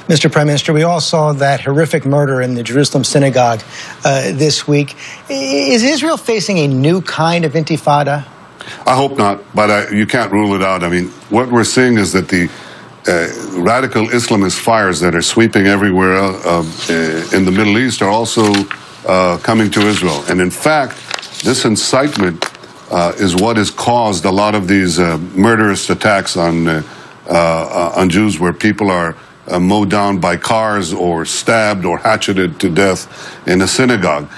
Mr. Prime Minister, we all saw that horrific murder in the Jerusalem synagogue this week. Is Israel facing a new kind of intifada? I hope not, but you can't rule it out. I mean, what we're seeing is that the radical Islamist fires that are sweeping everywhere in the Middle East are also coming to Israel. And in fact, this incitement is what has caused a lot of these murderous attacks on Jews, where people are mowed down by cars or stabbed or hatcheted to death in a synagogue.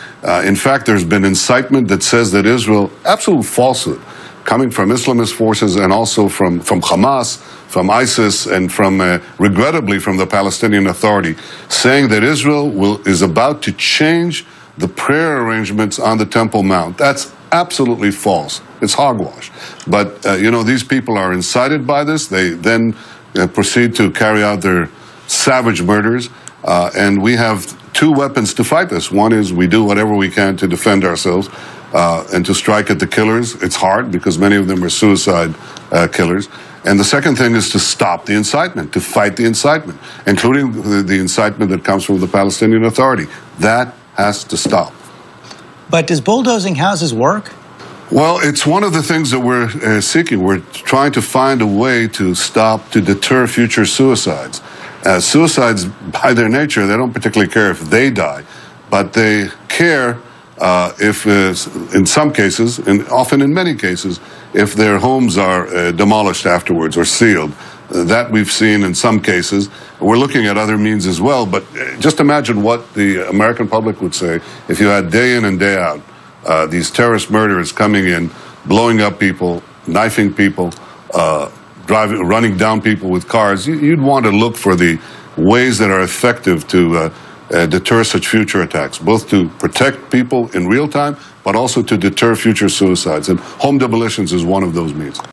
In fact, there's been incitement that says that Israel, absolute falsehood, coming from Islamist forces and also from Hamas, from ISIS, and from, regrettably, from the Palestinian Authority, saying that Israel is about to change the prayer arrangements on the Temple Mount. That's absolutely false. It's hogwash. But, you know, these people are incited by this. They then proceed to carry out their savage murders. And we have two weapons to fight this. One is we do whatever we can to defend ourselves and to strike at the killers. It's hard because many of them are suicide killers. And the second thing is to stop the incitement, to fight the incitement, including the incitement that comes from the Palestinian Authority. That has to stop. But does bulldozing houses work? Well, it's one of the things that we're seeking. We're trying to find a way to stop, to deter future suicides. Suicides, by their nature, they don't particularly care if they die, but they care if, in some cases, and often in many cases, if their homes are demolished afterwards or sealed. That we've seen in some cases. We're looking at other means as well, but just imagine what the American public would say if you had day in and day out these terrorist coming in, blowing up people, knifing people, running down people with cars. You'd want to look for the ways that are effective to deter such future attacks, both to protect people in real time, but also to deter future suicides. And home demolitions is one of those means.